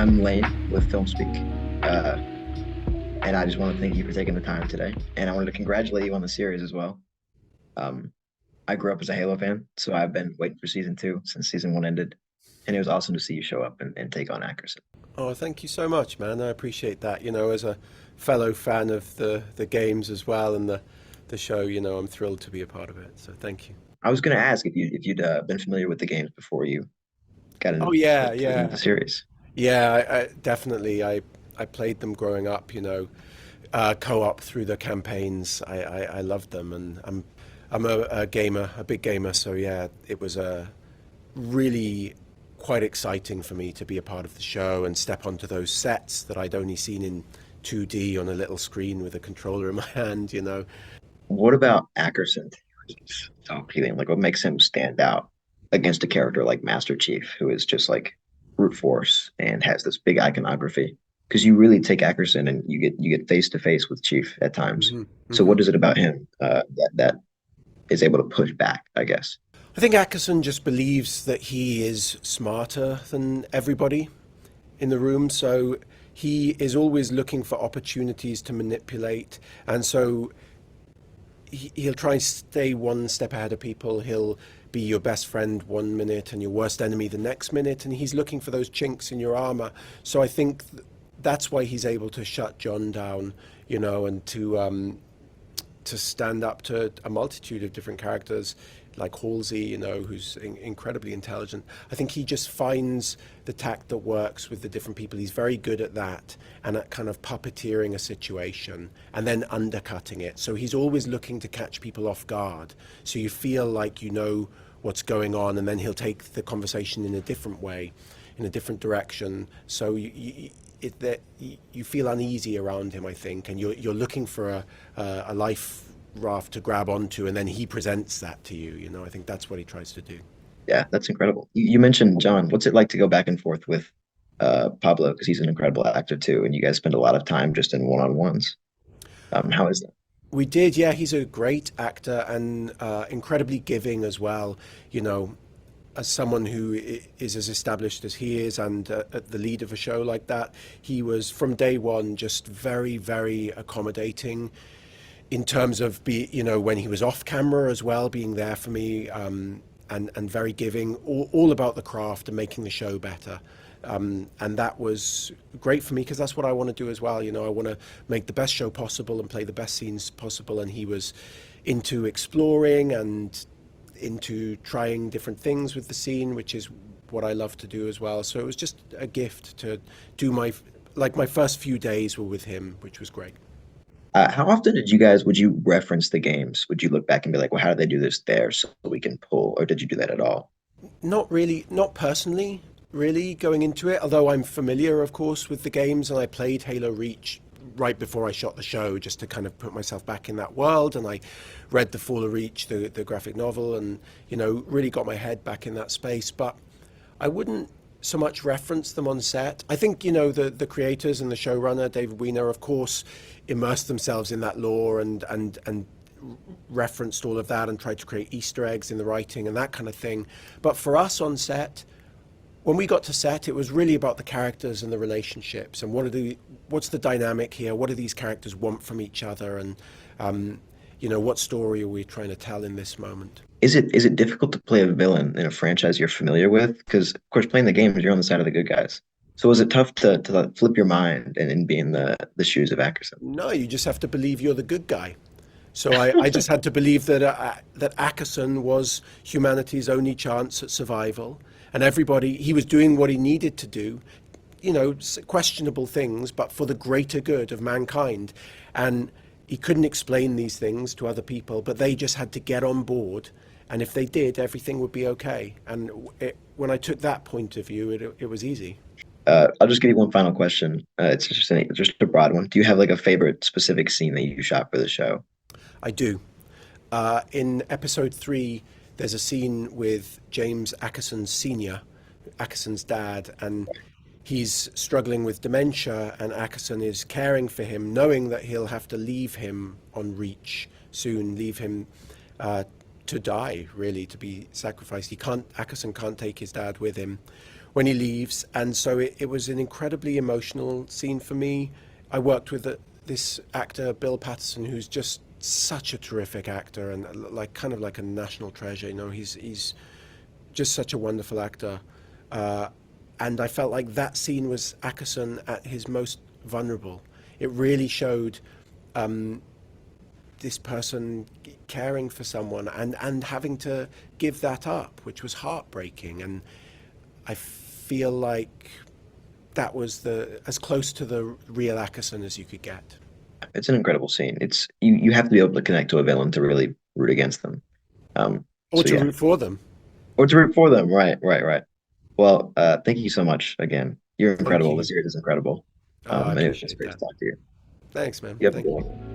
I'm Lane with FilmSpeak, uh, and I just want to thank you for taking the time today. And I wanted to congratulate you on the series as well. Um, I grew up as a Halo fan, so I've been waiting for season two since season one ended, and it was awesome to see you show up and take on Ackerson. Oh, thank you so much, man. I appreciate that. As a fellow fan of the games as well and the show, I'm thrilled to be a part of it. So thank you. I was going to ask if you'd been familiar with the games before you got Oh into yeah, into yeah, the series. yeah. I definitely. I played them growing up. Co-op through the campaigns. I loved them, and I'm a gamer, a big gamer. So yeah, it was really quite exciting for me to be a part of the show and step onto those sets that I'd only seen in 2D on a little screen with a controller in my hand. What about Ackerson is so appealing? Like, what makes him stand out against a character like Master Chief, who is just like brute force and has this big iconography? Because you really take Ackerson and you get face to face with Chief at times. hmm So, hmm what is it about him that is able to push back? I guess. I think Ackerson just believes that he is smarter than everybody in the room, so he is always looking for opportunities to manipulate, and so he'll try and stay one step ahead of people. He'll be your best friend one minute and your worst enemy the next minute, and he's looking for those chinks in your armor. So I think that's why he's able to shut John down, and to stand up to a multitude of different characters like Halsey, who's incredibly intelligent. I think he just finds the tact that works with the different people. He's very good at that and at kind of puppeteering a situation and then undercutting it. So he's always looking to catch people off guard. So you feel like you know what's going on, and then he'll take the conversation in a different way, in a different direction. So you feel uneasy around him, I think, and you're looking for a life raft to grab onto, and then he presents that to you. I think that's what he tries to do. Yeah, that's incredible. You mentioned John. What's it like to go back and forth with Pablo? Because he's an incredible actor too, and you guys spend a lot of time just in one-on-ones. How is that? We did, yeah. He's a great actor and incredibly giving as well. As someone who is as established as he is and at the lead of a show like that, he was from day one just very, very accommodating in terms of when he was off camera as well, being there for me, and very giving, all about the craft and making the show better. And that was great for me because that's what I want to do as well. I want to make the best show possible and play the best scenes possible. And he was into exploring and into trying different things with the scene, which is what I love to do as well. So it was just a gift to do my first few days were with him, which was great. How often would you reference the games? Would you look back and be like, well, how did they do this there so we can pull? Or did you do that at all? Not really, not personally, really going into it, although I'm familiar, of course, with the games and I played Halo Reach right before I shot the show just to kind of put myself back in that world. And I read The Fall of Reach, the graphic novel, and, really got my head back in that space. But I wouldn't so much reference them on set. I think, the creators and the showrunner, David Weiner, of course, immersed themselves in that lore and referenced all of that and tried to create Easter eggs in the writing and that kind of thing. But for us on set, when we got to set, it was really about the characters and the relationships and what's the dynamic here? What do these characters want from each other? And what story are we trying to tell in this moment? Is it difficult to play a villain in a franchise you're familiar with? Because of course, playing the games, you're on the side of the good guys. So was it tough to like, flip your mind and be in the shoes of Ackerson? No, you just have to believe you're the good guy. So I just had to believe that Ackerson was humanity's only chance at survival, and he was doing what he needed to do, questionable things, but for the greater good of mankind. And he couldn't explain these things to other people, but they just had to get on board. And if they did, everything would be okay. And when I took that point of view, it was easy. I'll just give you one final question. It's just a broad one. Do you have like a favorite specific scene that you shot for the show? I do. In episode 3, there's a scene with James Ackerson Sr., Ackerson's dad, and he's struggling with dementia, and Ackerson is caring for him, knowing that he'll have to leave him on Reach soon, leave him to die, really, to be sacrificed. Ackerson can't take his dad with him when he leaves, and so it was an incredibly emotional scene for me. I worked with this actor Bill Patterson, who's just such a terrific actor and like kind of like a national treasure. You know, he's just such a wonderful actor. Uh, and I felt like that scene was Ackerson at his most vulnerable. It really showed this person caring for someone and having to give that up, which was heartbreaking. And I feel like that was as close to the real Ackerson as you could get. It's an incredible scene. It's you have to be able to connect to a villain to really root against them. Or So to yeah, root for them. or to root for them. Right, right, right. Well, thank you so much again. You're Thank incredible. The you. series is incredible. Oh, I And it was appreciate great to that. talk to you. Thanks, man. You have a Thank good you. one.